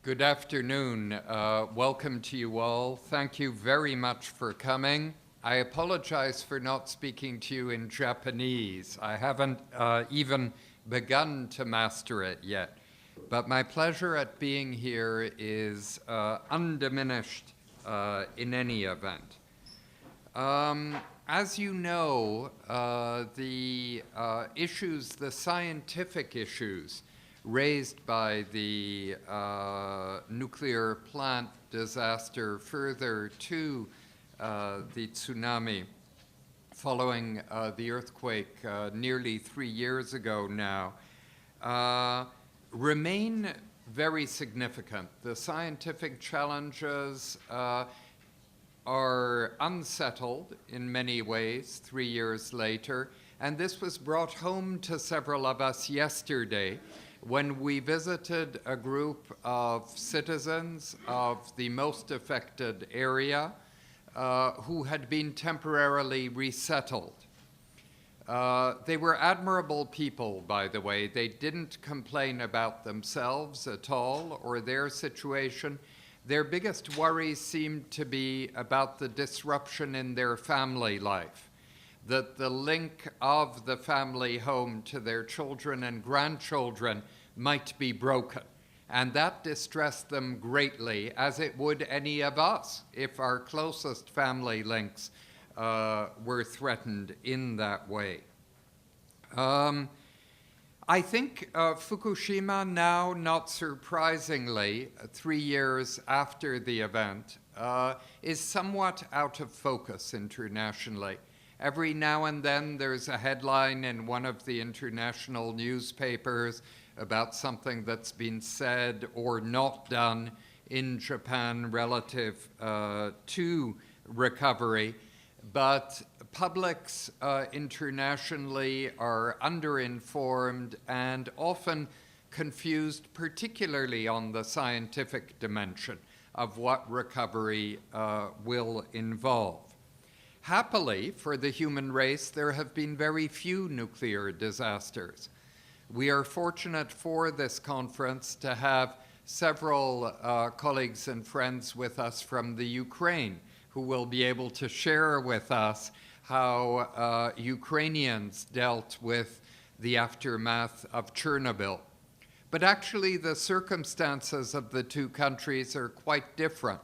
Good afternoon. Welcome to you all. Thank you very much for coming. I apologize for not speaking to you in Japanese. I haven't even begun to master it yet. But my pleasure at being here is undiminished in any event. As you know, the scientific issues raised by the nuclear plant disaster further to the tsunami following the earthquake nearly 3 years ago now remain very significant. The scientific challenges are unsettled in many ways 3 years later, and this was brought home to several of us yesterday when we visited a group of citizens of the most affected area who had been temporarily resettled. They were admirable people, by the way. They didn't complain about themselves at all or their situation. Their biggest worry seemed to be about the disruption in their family life, that the link of the family home to their children and grandchildren might be broken. And that distressed them greatly, as it would any of us if our closest family links were threatened in that way. I think Fukushima now, not surprisingly, 3 years after the event, is somewhat out of focus internationally. Every now and then there's a headline in one of the international newspapers about something that's been said or not done in Japan relative to recovery. But publics internationally are underinformed and often confused, particularly on the scientific dimension of what recovery will involve. Happily for the human race, there have been very few nuclear disasters. We are fortunate for this conference to have several colleagues and friends with us from the Ukraine who will be able to share with us how Ukrainians dealt with the aftermath of Chernobyl. But actually, the circumstances of the two countries are quite different.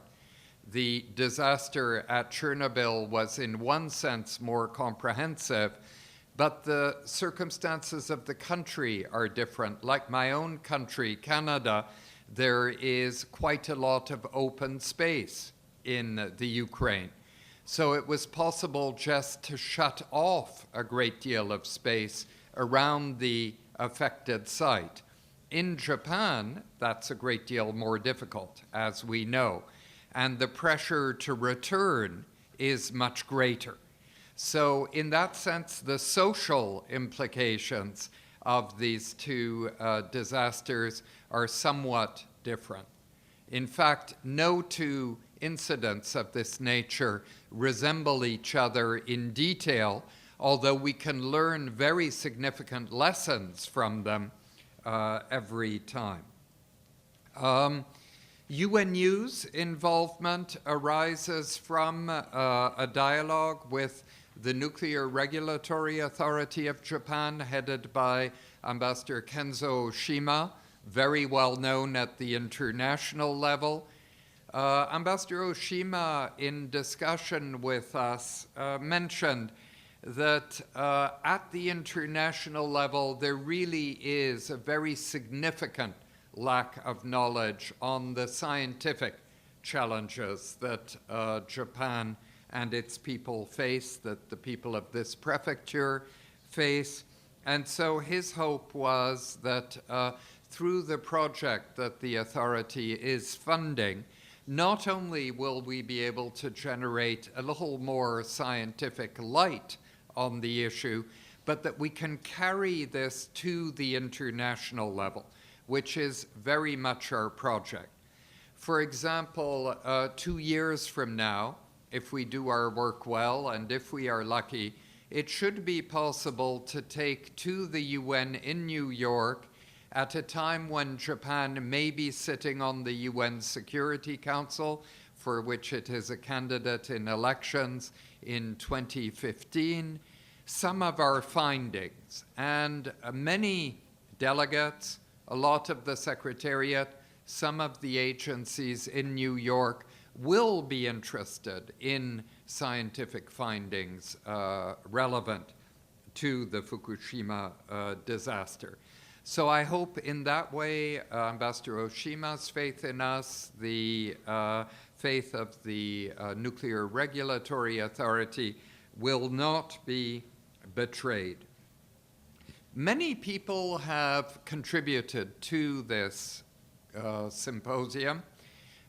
The disaster at Chernobyl was in one sense more comprehensive, but the circumstances of the country are different. Like my own country, Canada, there is quite a lot of open space in the Ukraine. So it was possible just to shut off a great deal of space around the affected site. In Japan, that's a great deal more difficult, as we know, and the pressure to return is much greater. So in that sense, the social implications of these two disasters are somewhat different. In fact, no two incidents of this nature resemble each other in detail, although we can learn very significant lessons from them every time. UNU's involvement arises from a dialogue with the Nuclear Regulatory Authority of Japan, headed by Ambassador Kenzo Oshima, very well known at the international level. Ambassador Oshima, in discussion with us, mentioned that at the international level, there really is a very significant lack of knowledge on the scientific challenges that Japan and its people face, that the people of this prefecture face. And so his hope was that through the project that the authority is funding, not only will we be able to generate a little more scientific light on the issue, but that we can carry this to the international level, which is very much our project. For example, 2 years from now, if we do our work well and if we are lucky, it should be possible to take to the UN in New York at a time when Japan may be sitting on the UN Security Council, for which it is a candidate in elections in 2015, some of our findings, and many delegates, a lot of the Secretariat, some of the agencies in New York will be interested in scientific findings relevant to the Fukushima disaster. So I hope in that way, Ambassador Oshima's faith in us, the faith of the Nuclear Regulatory Authority will not be betrayed. Many people have contributed to this symposium.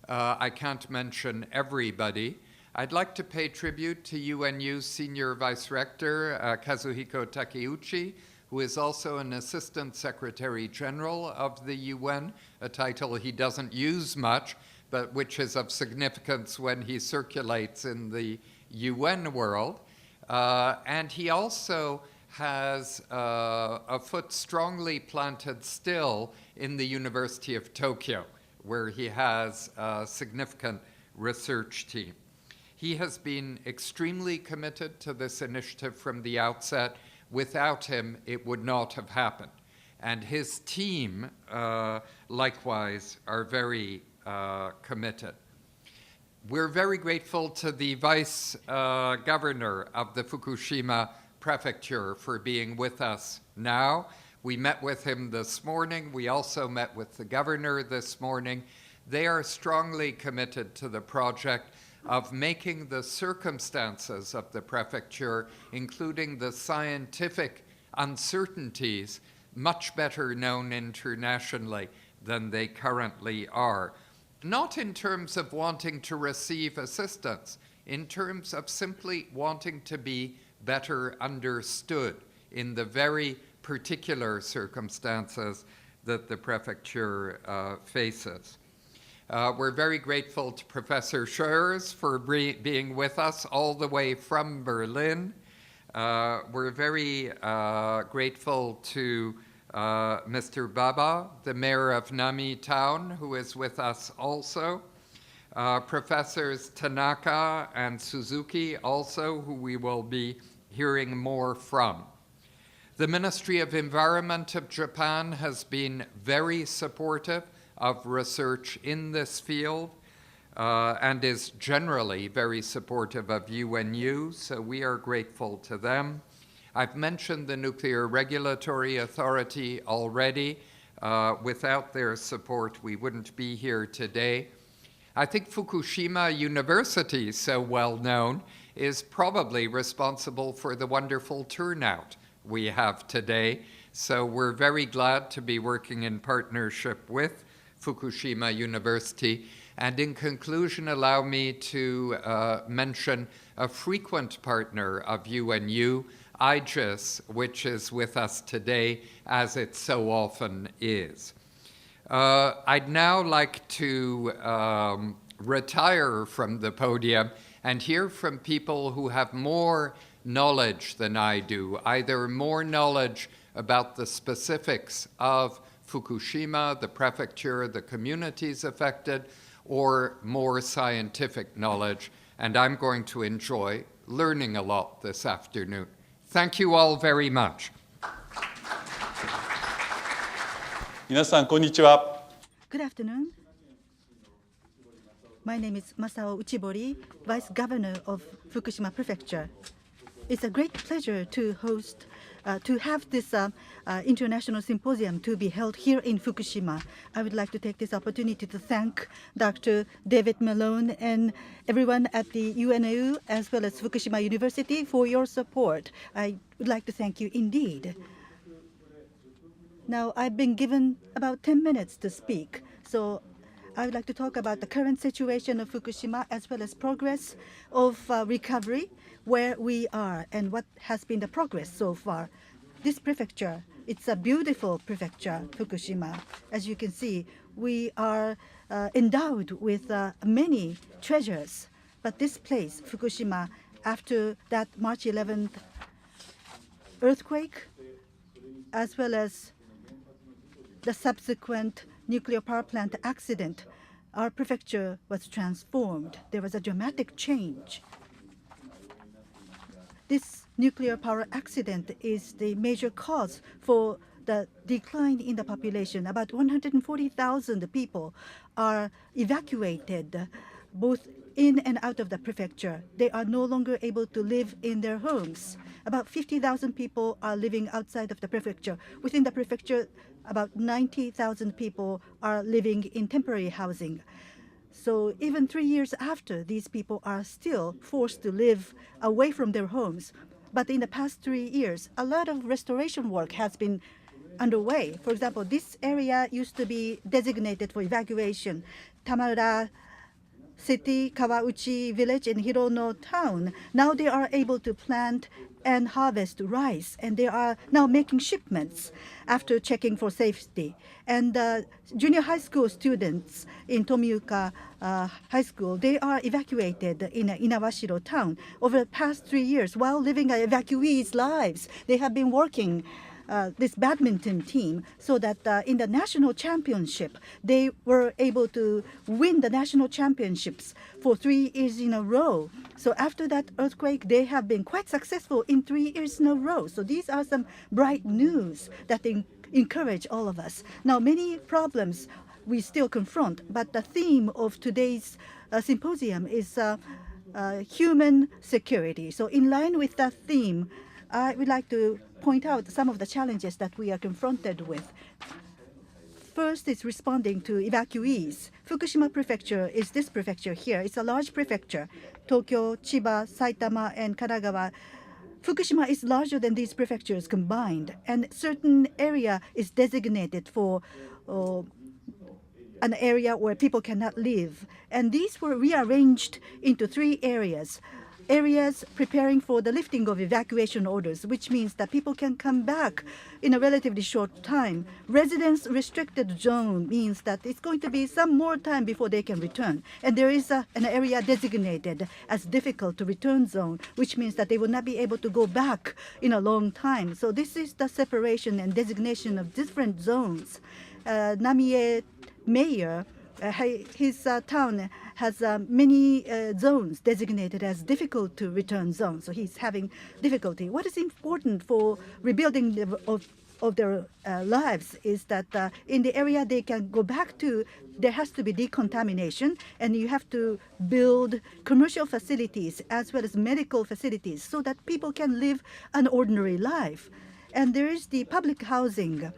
I can't mention everybody. I'd like to pay tribute to UNU's Senior Vice Rector, Kazuhiko Takeuchi, who is also an Assistant Secretary General of the UN, a title he doesn't use much, but which is of significance when he circulates in the UN world. And he also has a foot strongly planted still in the University of Tokyo, where he has a significant research team. He has been extremely committed to this initiative from the outset. Without him, it would not have happened. And his team, likewise, are very committed. We're very grateful to the Vice Governor of the Fukushima Prefecture for being with us now. We met with him this morning. We also met with the governor this morning. They are strongly committed to the project of making the circumstances of the prefecture, including the scientific uncertainties, much better known internationally than they currently are. Not in terms of wanting to receive assistance, in terms of simply wanting to be better understood in the very particular circumstances that the prefecture faces. We're very grateful to Professor Schurz for being with us all the way from Berlin. We're very grateful to Mr. Baba, the mayor of Nami Town, who is with us also. Professors Tanaka and Suzuki also, who we will be hearing more from. The Ministry of Environment of Japan has been very supportive of research in this field and is generally very supportive of UNU, so we are grateful to them. I've mentioned the Nuclear Regulatory Authority already. Without their support, we wouldn't be here today. I think Fukushima University, so well known, is probably responsible for the wonderful turnout we have today. So we're very glad to be working in partnership with Fukushima University. And in conclusion, allow me to mention a frequent partner of UNU, IGES, which is with us today, as it so often is. I'd now like to retire from the podium and hear from people who have more knowledge than I do, either more knowledge about the specifics of Fukushima, the prefecture, the communities affected, or more scientific knowledge. And I'm going to enjoy learning a lot this afternoon. Thank you all very much. 皆さんこんにちは。 Good afternoon. My name is Masao Uchibori, Vice Governor of Fukushima Prefecture. It's a great pleasure to have this international symposium to be held here in Fukushima. I would like to take this opportunity to thank Dr. David Malone and everyone at the UNU as well as Fukushima University for your support. I would like to thank you indeed. Now, I've been given about 10 minutes to speak, so I would like to talk about the current situation of Fukushima as well as progress of recovery, where we are and what has been the progress so far. This prefecture, it's a beautiful prefecture, Fukushima. As you can see, we are endowed with many treasures. But this place, Fukushima, after that March 11th earthquake, as well as the subsequent nuclear power plant accident, our prefecture was transformed. There was a dramatic change. This nuclear power accident is the major cause for the decline in the population. About 140,000 people are evacuated, both in and out of the prefecture. They are no longer able to live in their homes. About 50,000 people are living outside of the prefecture. Within the prefecture, about 90,000 people are living in temporary housing. So even 3 years after, these people are still forced to live away from their homes. But in the past 3 years, a lot of restoration work has been underway. For example, this area used to be designated for evacuation. Tamara City, Kawauchi Village, and Hirono Town. Now they are able to plant and harvest rice, and they are now making shipments after checking for safety. And junior high school students in Tomioka High School, they are evacuated in Inawashiro Town. Over the past 3 years, while living evacuees' lives, they have been working this badminton team so that in the national championship, they were able to win the national championships for 3 years in a row. So after that earthquake, they have been quite successful in 3 years in a row. So these are some bright news that encourage all of us. Now, many problems we still confront, but the theme of today's symposium is human security. So in line with that theme, I would like to point out some of the challenges that we are confronted with. First is responding to evacuees. Fukushima Prefecture is this prefecture here. It's a large prefecture. Tokyo, Chiba, Saitama, and Kanagawa. Fukushima is larger than these prefectures combined, and certain area is designated for an area where people cannot live. And these were rearranged into 3 areas. Areas preparing for the lifting of evacuation orders, which means that people can come back in a relatively short time. Residence restricted zone means that it's going to be some more time before they can return. And there is an area designated as difficult to return zone, which means that they will not be able to go back in a long time. So this is the separation and designation of different zones. Namie Mayor, his town has many zones designated as difficult to return zones. So he's having difficulty. What is important for rebuilding of their lives is that in the area they can go back to, there has to be decontamination, and you have to build commercial facilities as well as medical facilities so that people can live an ordinary life. And there is the public housing.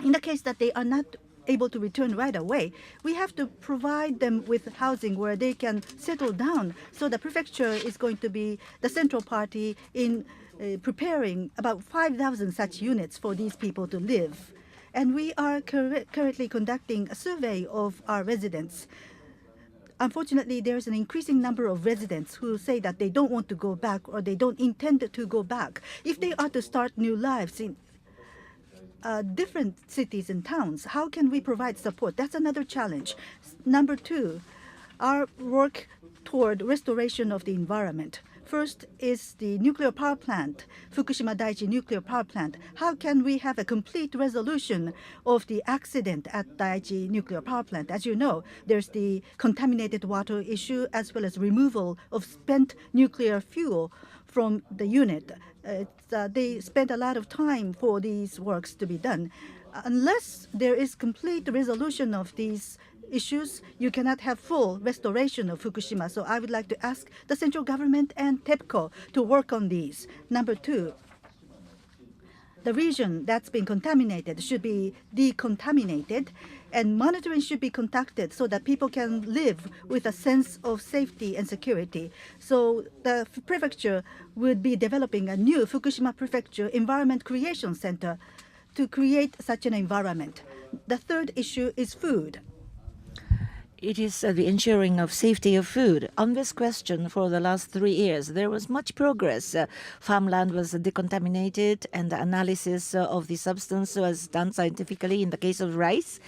In the case that they are not able to return right away, we have to provide them with housing where they can settle down. So the prefecture is going to be the central party in preparing about 5,000 such units for these people to live. And we are currently conducting a survey of our residents. Unfortunately, there's an increasing number of residents who say that they don't want to go back or they don't intend to go back. If they are to start new lives in different cities and towns, how can we provide support? That's another challenge. Number 2, our work toward restoration of the environment. First is the nuclear power plant, Fukushima Daiichi nuclear power plant. How can we have a complete resolution of the accident at Daiichi nuclear power plant? As you know, there's the contaminated water issue as well as removal of spent nuclear fuel from the unit. They spent a lot of time for these works to be done. Unless there is complete resolution of these issues, you cannot have full restoration of Fukushima. So I would like to ask the central government and TEPCO to work on these. Number 2, the region that's been contaminated should be decontaminated, and monitoring should be conducted so that people can live with a sense of safety and security. So the prefecture would be developing a new Fukushima Prefecture Environment Creation Center to create such an environment. The third issue is food. It is the ensuring of safety of food. On this question for the last 3 years, there was much progress. Farmland was decontaminated and the analysis of the substance was done scientifically in the case of rice.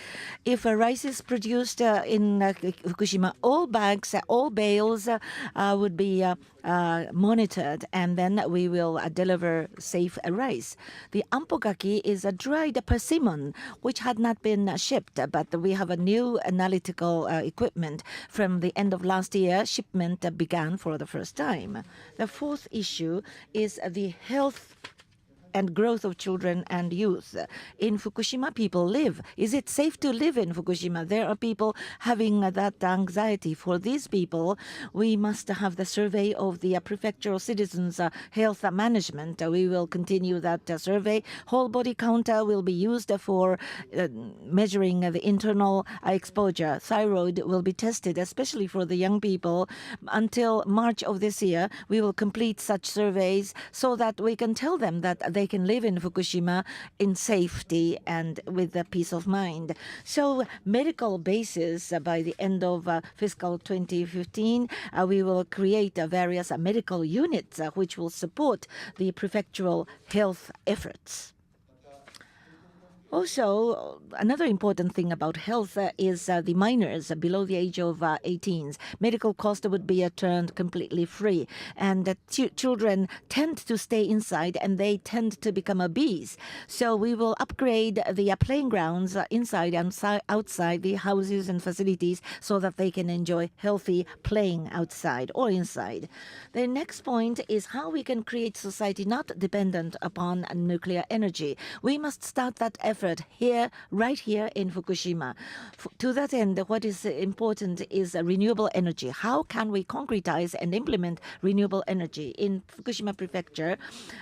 If rice is produced in Fukushima, all bags, all bales would be monitored, and then we will deliver safe rice. The ampogaki is a dried persimmon, which had not been shipped, but we have a new analytical equipment. From the end of last year, shipment began for the first time. The fourth issue is the health and growth of children and youth. In Fukushima, people live. Is it safe to live in Fukushima? There are people having that anxiety. For these people, we must have the survey of the prefectural citizens' health management. We will continue that survey. Whole body counter will be used for measuring the internal exposure. Thyroid will be tested, especially for the young people. Until March of this year, we will complete such surveys so that we can tell them that they can live in Fukushima in safety and with the peace of mind. So medical basis, by the end of fiscal 2015, we will create various medical units which will support the prefectural health efforts. Also, another important thing about health is the minors below the age of 18. Medical cost would be turned completely free. And children tend to stay inside and they tend to become obese. So we will upgrade the playing grounds inside and outside the houses and facilities so that they can enjoy healthy playing outside or inside. The next point is how we can create society not dependent upon nuclear energy. We must start that effort here, right here in Fukushima. To that end, what is important is renewable energy. How can we concretize and implement renewable energy? In Fukushima Prefecture,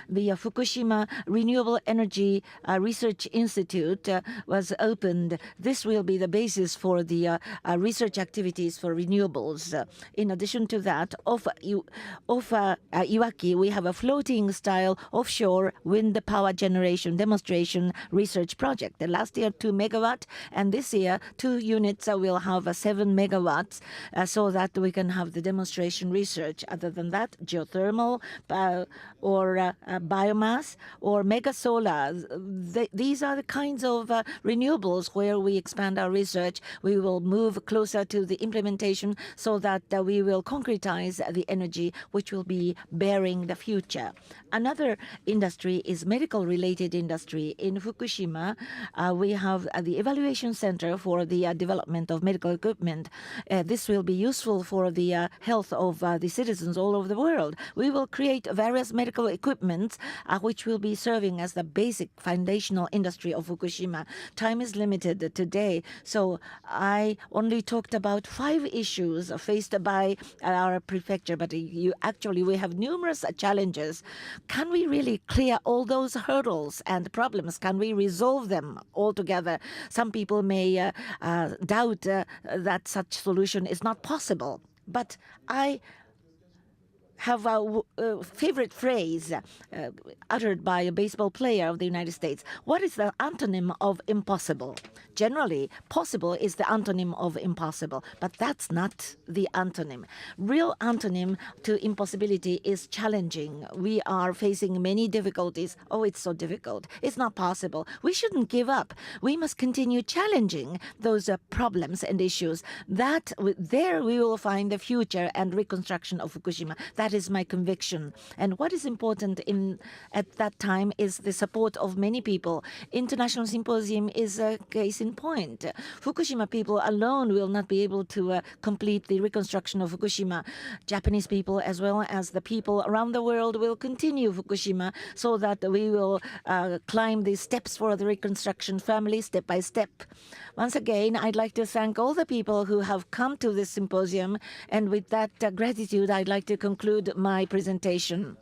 the Fukushima Renewable Energy Research Institute was opened. This will be the basis for the research activities for renewables. In addition to that, off Iwaki, we have a floating style offshore wind power generation demonstration research project. The last year 2 megawatt, and this year 2 units will have 7 megawatts, so that we can have the demonstration research. Other than that, geothermal or biomass or mega solar. These are the kinds of renewables where we expand our research. We will move closer to the implementation so that we will concretize the energy which will be bearing the future. Another industry is medical-related industry. In Fukushima, we have the evaluation center for the development of medical equipment. This will be useful for the health of the citizens all over the world. We will create various medical equipment which will be serving as the basic foundational industry of Fukushima. Time is limited today, so I only talked about 5 issues faced by our prefecture, but actually we have numerous challenges. Can we really clear all those hurdles and problems? Can we resolve them altogether? Some people may doubt that such solution is not possible, but I have a favorite phrase uttered by a baseball player of the United States. What is the antonym of impossible? Generally, possible is the antonym of impossible, but that's not the antonym. Real antonym to impossibility is challenging. We are facing many difficulties. Oh, it's so difficult. It's not possible. We shouldn't give up. We must continue challenging those problems and issues. There we will find the future and reconstruction of Fukushima. That is my conviction. And what is important at that time is the support of many people. International Symposium is a case in point. Fukushima people alone will not be able to complete the reconstruction of Fukushima. Japanese people as well as the people around the world will continue Fukushima so that we will climb the steps for the reconstruction family step by step. Once again, I'd like to thank all the people who have come to this symposium, and with that gratitude, I'd like to conclude my presentation.